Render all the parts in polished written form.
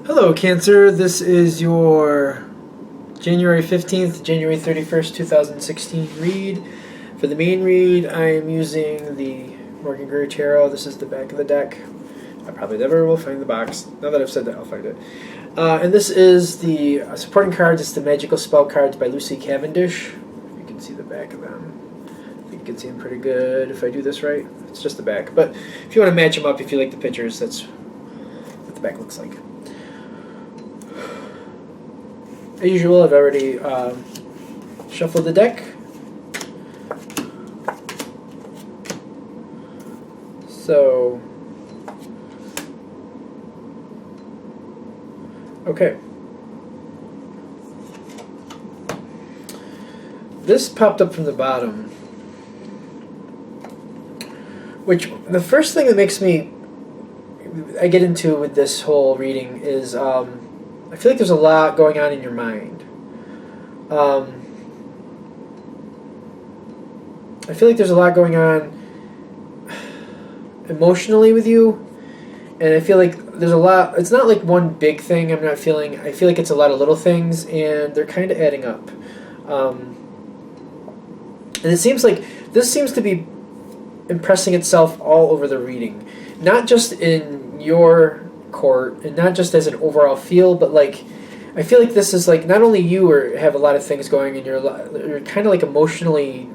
Hello, Cancer. This is your January 15th, January 31st, 2016 read. For the main read, I am using the Morgan Greer Tarot. This is the back of the deck. I probably never will find the box. Now that I've said that, I'll find it. And this is the supporting cards. It's the Magical Spell cards by Lucy Cavendish. You can see the back of them. I think you can see them pretty good if I do this right. It's just the back. But if you want to match them up, if you like the pictures, that's what the back looks like. As usual, I've already shuffled the deck. So, okay. This popped up from the bottom, which the first thing that makes I get into with this whole reading is I feel like there's a lot going on in your mind. I feel like there's a lot going on emotionally with you, and I feel like there's a lot. It's not like one big thing I'm not feeling. I feel like it's a lot of little things, and they're kind of adding up. And it seems like this seems to be impressing itself all over the reading, not just in your court and not just as an overall feel, but like I feel like this is like not only you have a lot of things going in you're kind of like emotionally,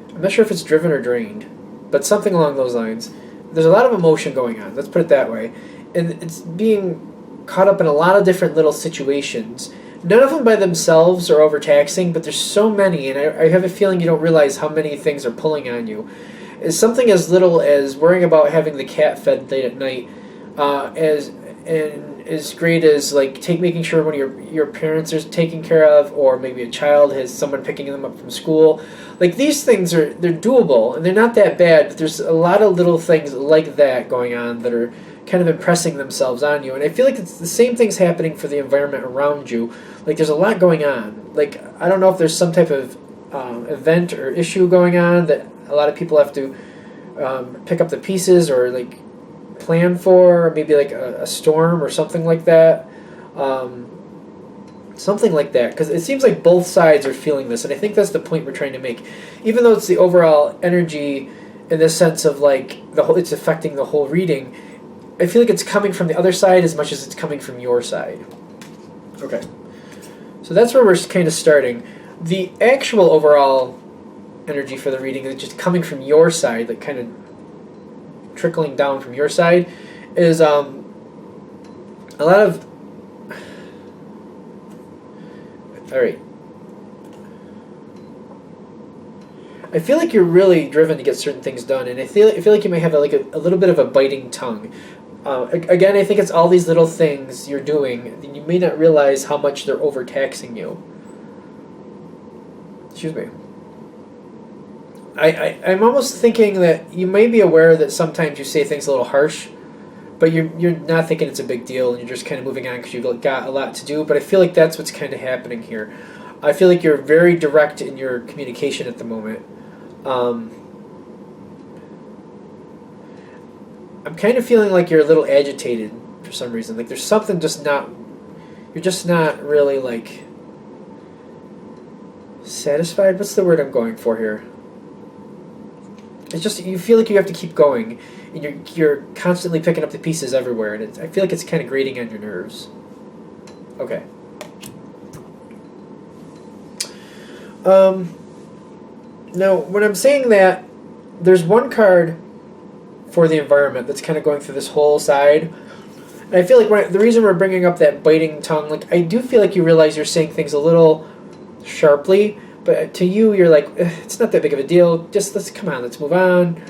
I'm not sure if it's driven or drained, but something along those lines. There's a lot of emotion going on, let's put it that way, and it's being caught up in a lot of different little situations. None of them by themselves are overtaxing, but there's so many, and I have a feeling you don't realize how many things are pulling on you. It's something as little as worrying about having the cat fed late at night, as great as like making sure one of your parents are taken care of, or maybe a child has someone picking them up from school. Like these things they're doable and they're not that bad, but there's a lot of little things like that going on that are kind of impressing themselves on you. And I feel like it's the same things happening for the environment around you. Like there's a lot going on. Like I don't know if there's some type of event or issue going on that a lot of people have to pick up the pieces or like plan for, or maybe like a storm or something like that. Something like that, because it seems like both sides are feeling this, and I think that's the point we're trying to make. Even though it's the overall energy in the sense of like it's affecting the whole reading, I feel like it's coming from the other side as much as it's coming from your side. Okay, so that's where we're kind of starting. The actual overall energy for the reading is just coming from your side, like kind of trickling down from your side, is a lot of. All right. I feel like you're really driven to get certain things done, and I feel like you may have a little bit of a biting tongue. Again, I think it's all these little things you're doing, and you may not realize how much they're overtaxing you. Excuse me. I'm almost thinking that you may be aware that sometimes you say things a little harsh, but you're not thinking it's a big deal, and you're just kind of moving on because you've got a lot to do. But I feel like that's what's kind of happening here. I feel like you're very direct in your communication at the moment. I'm kind of feeling like you're a little agitated for some reason. Like there's something you're just not really like satisfied. What's the word I'm going for here? It's just you feel like you have to keep going, and you're constantly picking up the pieces everywhere, and I feel like it's kind of grating on your nerves. Okay. Now, when I'm saying that, there's one card for the environment that's kind of going through this whole side, and I feel like the reason we're bringing up that biting tongue, like I do feel like you realize you're saying things a little sharply. But to you, you're like, it's not that big of a deal. Just let's move on.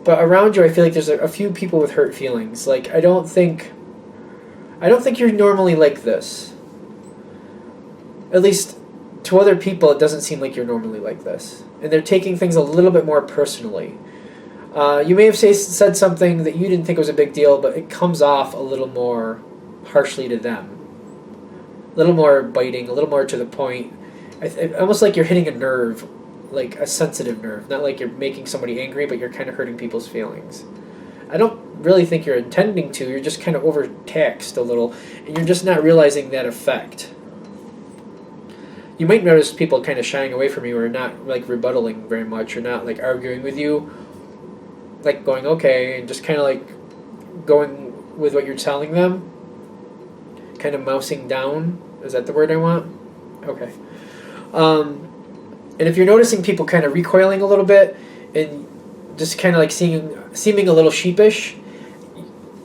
But around you, I feel like there's a few people with hurt feelings. Like I don't think you're normally like this. At least to other people, it doesn't seem like you're normally like this. And they're taking things a little bit more personally. You may have said something that you didn't think was a big deal, but it comes off a little more harshly to them. A little more biting, a little more to the point. Almost like you're hitting a nerve, like a sensitive nerve. Not like you're making somebody angry, but you're kind of hurting people's feelings. I don't really think you're intending to. You're just kind of overtaxed a little, and you're just not realizing that effect. You might notice people kind of shying away from you, or not like rebuttaling very much, or not like arguing with you, like going okay, and just kind of like going with what you're telling them, kind of mousing down. Is that the word I want? Okay. And if you're noticing people kind of recoiling a little bit and just kind of like seeming a little sheepish,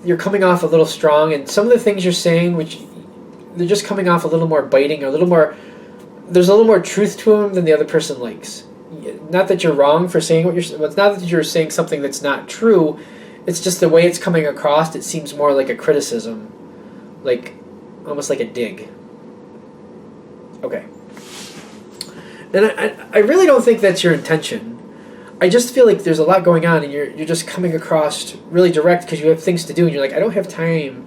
you're coming off a little strong, and some of the things you're saying, which they're just coming off a little more biting, or a little more, there's a little more truth to them than the other person likes. Not that you're wrong for saying what you're saying. It's not that you're saying something that's not true. It's just the way it's coming across. It seems more like a criticism, like almost like a dig. Okay. And I really don't think that's your intention. I just feel like there's a lot going on, and you're just coming across really direct because you have things to do, and you're like, I don't have time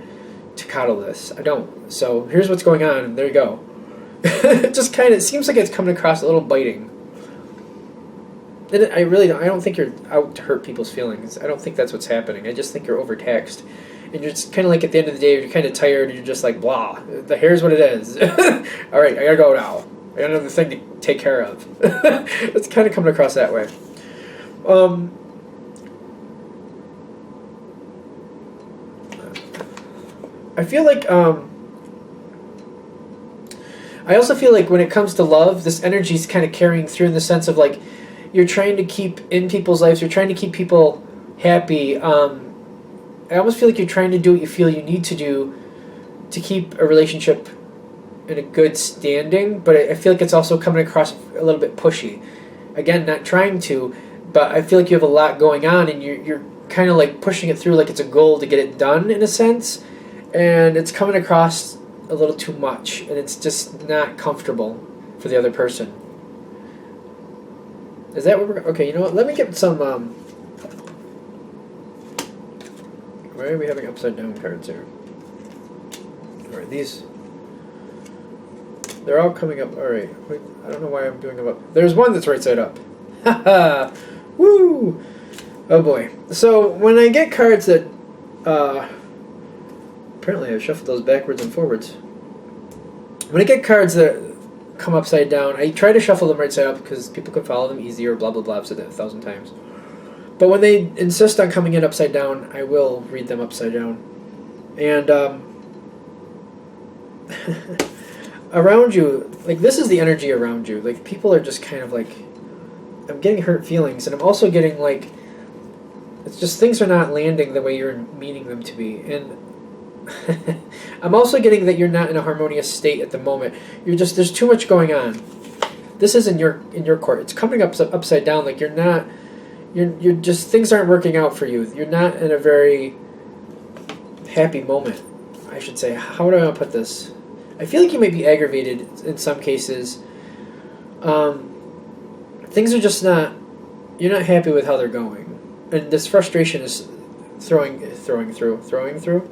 to coddle this. I don't. So here's what's going on, and there you go. It just kind of seems like it's coming across a little biting. And I don't think you're out to hurt people's feelings. I don't think that's what's happening. I just think you're overtaxed. And you're just kind of like at the end of the day, you're kind of tired, and you're just like, blah. Here's what it is. All right, I gotta go now. I got another thing to take care of. It's kind of coming across that way. I feel like I also feel like when it comes to love, this energy is kind of carrying through in the sense of like you're trying to keep in people's lives, you're trying to keep people happy. I almost feel like you're trying to do what you feel you need to do to keep a relationship in a good standing, but I feel like it's also coming across a little bit pushy. Again, not trying to, but I feel like you have a lot going on, and you're kind of like pushing it through like it's a goal to get it done in a sense, and it's coming across a little too much, and it's just not comfortable for the other person. Is that what we're... Okay, you know what? Let me get some... Why are we having upside down cards here? Alright, these... They're all coming up. Alright. I don't know why I'm doing them up. There's one that's right side up. Haha! Woo! Oh boy. So, when I get cards that... apparently I've shuffled those backwards and forwards. When I get cards that come upside down, I try to shuffle them right side up because people can follow them easier, blah blah blah. I've said that 1,000 times. But when they insist on coming in upside down, I will read them upside down. And around you, like this is the energy around you. Like people are just kind of like, I'm getting hurt feelings, and I'm also getting like, it's just things are not landing the way you're meaning them to be. And I'm also getting that you're not in a harmonious state at the moment. You're just, there's too much going on. This is in your court. It's coming up upside down. Like you're not, you're just, things aren't working out for you. You're not in a very happy moment, I should say. How do I put this? I feel like you might be aggravated in some cases. Things are just not, you're not happy with how they're going. And this frustration is throwing through.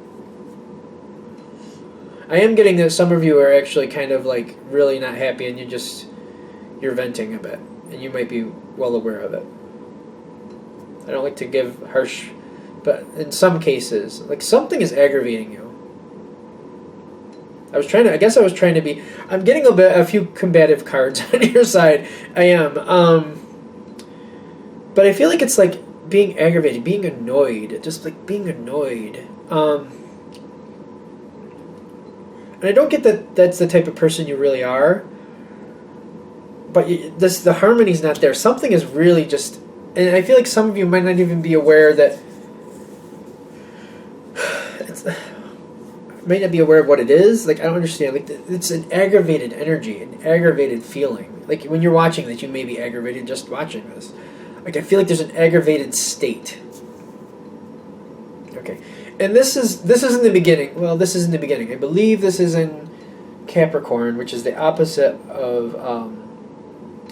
I am getting that some of you are actually kind of like really not happy, and you're venting a bit, and you might be well aware of it. I don't like to give harsh, but in some cases, like something is aggravating you. I guess I was trying to be, I'm getting a few combative cards on your side. I am. But I feel like it's like being aggravated, being annoyed, just like being annoyed. And I don't get that that's the type of person you really are. But the harmony's not there. Something is really just... And I feel like some of you might not even be aware that... might not be aware of what it is. Like, I don't understand. Like, it's an aggravated energy, an aggravated feeling. Like, when you're watching this, you may be aggravated just watching this. Like, I feel like there's an aggravated state. Okay. And this is in the beginning. Well, this is in the beginning. I believe this is in Capricorn, which is the opposite of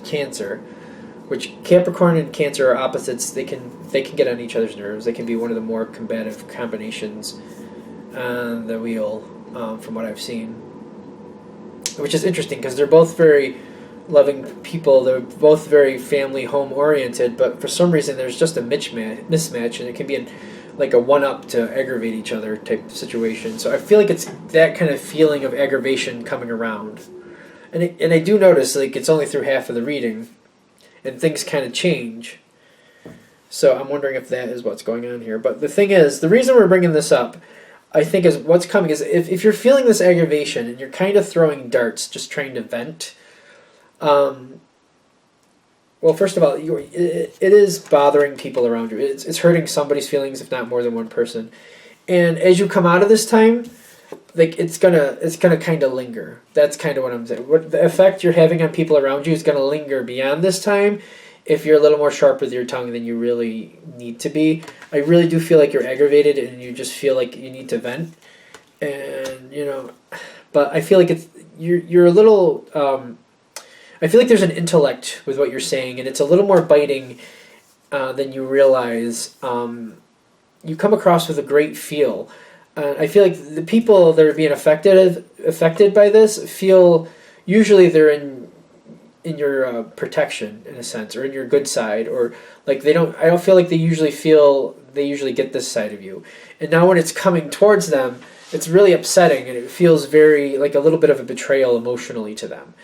Cancer. Which Capricorn and Cancer are opposites. They can get on each other's nerves. They can be one of the more combative combinations on the wheel, from what I've seen. Which is interesting because they're both very loving people. They're both very family, home oriented. But for some reason, there's just a mismatch, and it can be like a one-up to aggravate each other type situation. So I feel like it's that kind of feeling of aggravation coming around. And I do notice, like, it's only through half of the reading, and things kind of change. So I'm wondering if that is what's going on here. But the thing is, the reason we're bringing this up, I think, is what's coming is if you're feeling this aggravation and you're kind of throwing darts, just trying to vent, well, first of all, it is bothering people around you. It's hurting somebody's feelings, if not more than one person. And as you come out of this time, like it's gonna kind of linger. That's kind of what I'm saying. What the effect you're having on people around you is gonna linger beyond this time. If you're a little more sharp with your tongue than you really need to be, I really do feel like you're aggravated and you just feel like you need to vent. And but I feel like you're a little. I feel like there's an intellect with what you're saying, and it's a little more biting than you realize. You come across with a great feel. I feel like the people that are being affected by this feel usually they're in your protection in a sense, or in your good side, or like I don't feel like they usually get this side of you. And now when it's coming towards them, it's really upsetting, and it feels very like a little bit of a betrayal emotionally to them.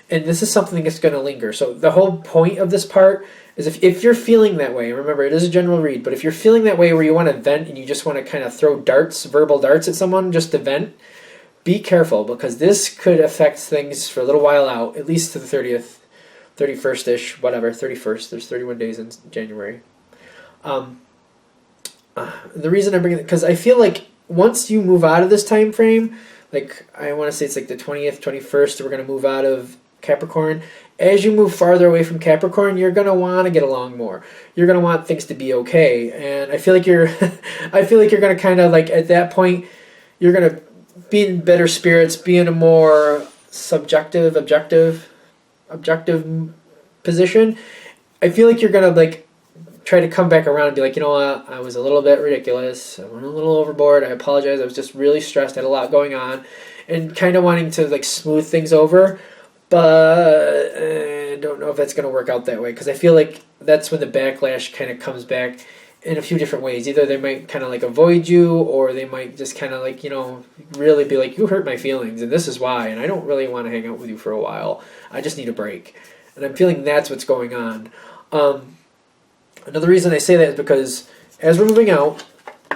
And this is something that's going to linger. So the whole point of this part is if you're feeling that way, remember it is a general read, but if you're feeling that way where you want to vent and you just want to kind of throw verbal darts at someone just to vent, be careful, because this could affect things for a little while out, at least to the 30th, 31st-ish, whatever, 31st. There's 31 days in January. The reason I'm bringing it, because I feel like once you move out of this time frame, like I want to say it's like the 20th, 21st, we're going to move out of Capricorn. As you move farther away from Capricorn, you're gonna want to get along more. You're gonna want things to be okay, and I feel like you're gonna kind of like at that point, you're gonna be in better spirits, be in a more objective position. I feel like you're gonna like try to come back around and be like, you know what, I was a little bit ridiculous. I went a little overboard. I apologize. I was just really stressed. I had a lot going on, and kind of wanting to like smooth things over. But I don't know if that's going to work out that way, because I feel like that's when the backlash kind of comes back in a few different ways. Either they might kind of like avoid you, or they might just kind of like, really be like, you hurt my feelings and this is why, and I don't really want to hang out with you for a while. I just need a break. And I'm feeling that's what's going on. Another reason I say that is because as we're moving out,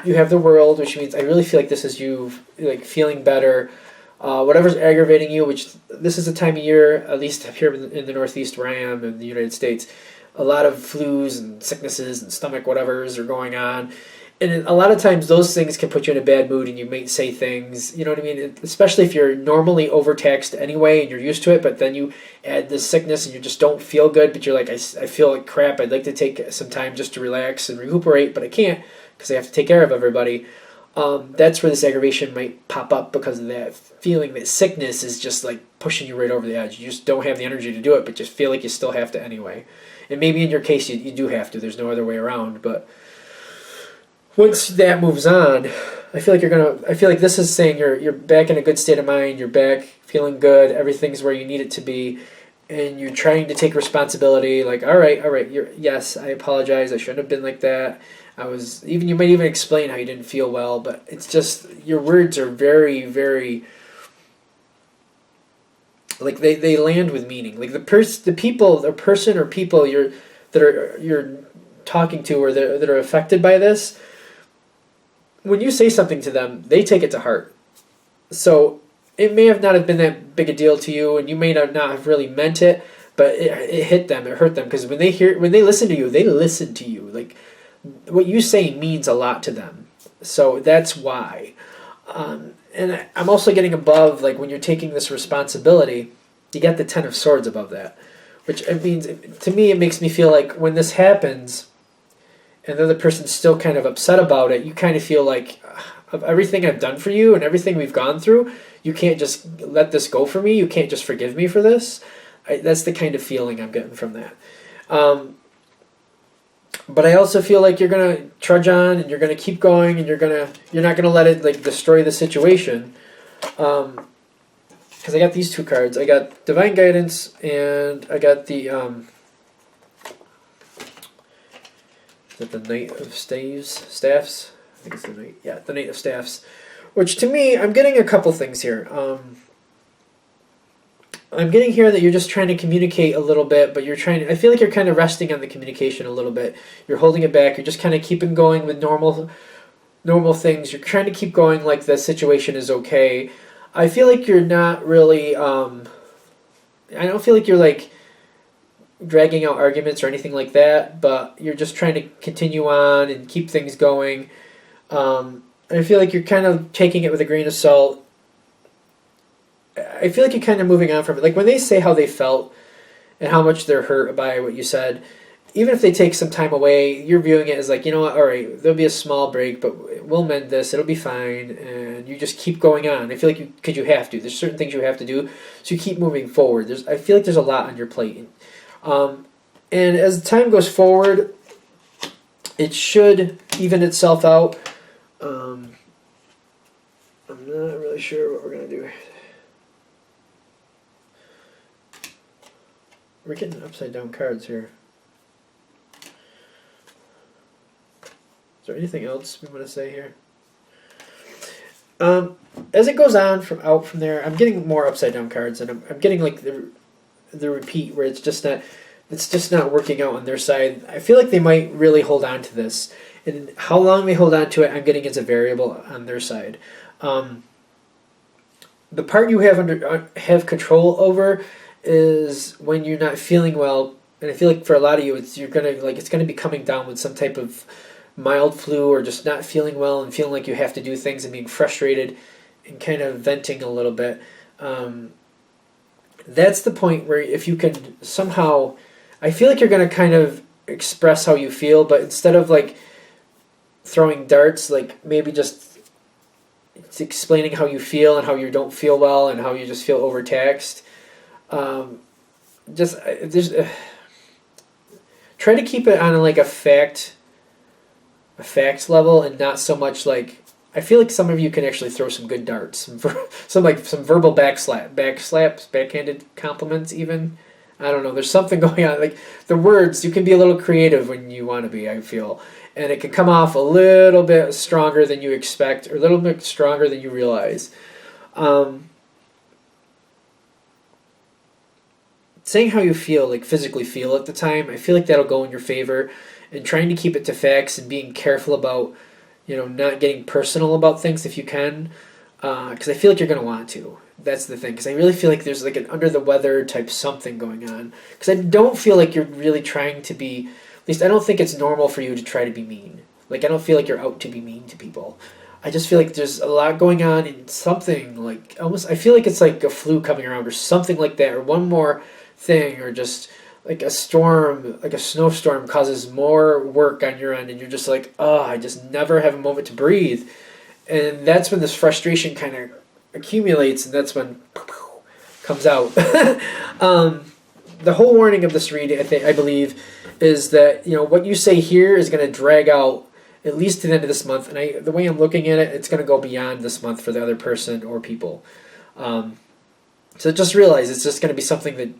you have the world, which means I really feel like this is you like feeling better. Whatever's aggravating you, which this is a time of year, at least here in the Northeast where I am in the United States, a lot of flus and sicknesses and stomach whatevers are going on. And a lot of times those things can put you in a bad mood and you might say things, you know what I mean? Especially if you're normally overtaxed anyway and you're used to it, but then you add this sickness and you just don't feel good, but you're like, I feel like crap. I'd like to take some time just to relax and recuperate, but I can't because I have to take care of everybody. That's where this aggravation might pop up, because of that feeling that sickness is just like pushing you right over the edge. You just don't have the energy to do it, but just feel like you still have to anyway. And maybe in your case you do have to. There's no other way around. But once that moves on, I feel like this is saying you're back in a good state of mind. You're back feeling good. Everything's where you need it to be, and you're trying to take responsibility. Like, all right. Yes, I apologize. I shouldn't have been like that. You might even explain how you didn't feel well, but it's just your words are very, very like they land with meaning. Like the person or people you're talking to, or that are affected by this. When you say something to them, they take it to heart. So it may not have been that big a deal to you, and you may not have really meant it, but it hit them, it hurt them, because when they listen to you, they listen to you. Like, what you say means a lot to them. So that's why. And I'm also getting above, like, when you're taking this responsibility, you get the 10 of Swords above that. Which it means, to me, it makes me feel like when this happens, and the other person's still kind of upset about it, you kind of feel like, of everything I've done for you and everything we've gone through, you can't just let this go for me. You can't just forgive me for this. That's the kind of feeling I'm getting from that. But I also feel like you're gonna trudge on and you're gonna keep going, and you're not gonna let it like destroy the situation. Because I got these two cards. I got Divine Guidance, and I got the Knight of Staffs. think it's the Knight. Yeah, the Knight of Staffs. Which to me, I'm getting a couple things here. I'm getting here that you're just trying to communicate a little bit, but I feel like you're kind of resting on the communication a little bit. You're holding it back. You're just kind of keeping going with normal things. You're trying to keep going like the situation is okay. I feel like you're not really, I don't feel like you're like dragging out arguments or anything like that, but you're just trying to continue on and keep things going. And I feel like you're kind of taking it with a grain of salt. I feel like you're kind of moving on from it. Like when they say how they felt and how much they're hurt by what you said, even if they take some time away, you're viewing it as like, you know what, all right, there'll be a small break, but we'll mend this, it'll be fine, and you just keep going on. I feel like you have to. There's certain things you have to do, so you keep moving forward. I feel like there's a lot on your plate. And as time goes forward, it should even itself out. I'm not really sure what we're going to do. We're getting upside down cards here. Is there anything else we want to say here? As it goes on from there, I'm getting more upside down cards, and I'm getting like the repeat where it's just not working out on their side. I feel like they might really hold on to this, and how long they hold on to it, I'm getting as a variable on their side. The part you have control over is when you're not feeling well, and I feel like for a lot of you, it's gonna be coming down with some type of mild flu or just not feeling well and feeling like you have to do things and being frustrated and kind of venting a little bit. That's the point where if you can somehow, I feel like you're going to kind of express how you feel, but instead of like throwing darts, like maybe just it's explaining how you feel and how you don't feel well and how you just feel overtaxed. Try to keep it on like a facts level and not so much like, I feel like some of you can actually throw some good darts, some verbal backslaps, backhanded compliments even. I don't know. There's something going on. Like the words, you can be a little creative when you want to be, I feel. And it can come off a little bit stronger than you expect or a little bit stronger than you realize. Saying how you feel, like physically feel at the time, I feel like that'll go in your favor. And trying to keep it to facts and being careful about, not getting personal about things if you can. Because I feel like you're going to want to. That's the thing. Because I really feel like there's like an under the weather type something going on. Because I don't feel like you're really trying to be, at least I don't think it's normal for you to try to be mean. Like I don't feel like you're out to be mean to people. I just feel like there's a lot going on and something like, almost, I feel like it's like a flu coming around or something like that. Or one more thing or just like a storm, like a snowstorm causes more work on your end and you're just like, oh, I just never have a moment to breathe. And that's when this frustration kind of accumulates and that's when comes out. The whole warning of this read, I believe, is that what you say here is going to drag out at least to the end of this month. And the way I'm looking at it, it's going to go beyond this month for the other person or people. So just realize it's just going to be something that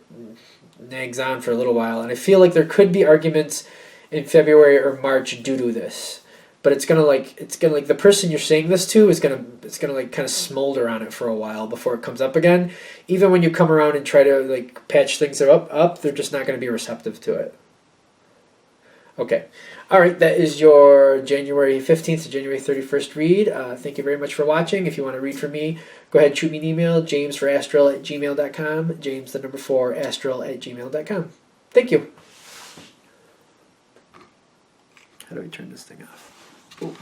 nags on for a little while, and I feel like there could be arguments in February or March due to this, but it's gonna the person you're saying this to is gonna like kind of smolder on it for a while before it comes up again. Even when you come around and try to like patch things up, they're just not going to be receptive to it. Okay, all right, that is your January 15th to January 31st read. Thank you very much for watching. If you want to read from me, go ahead and shoot me an email, james4astral@gmail.com, james4astral@gmail.com. Thank you. How do we turn this thing off? Ooh.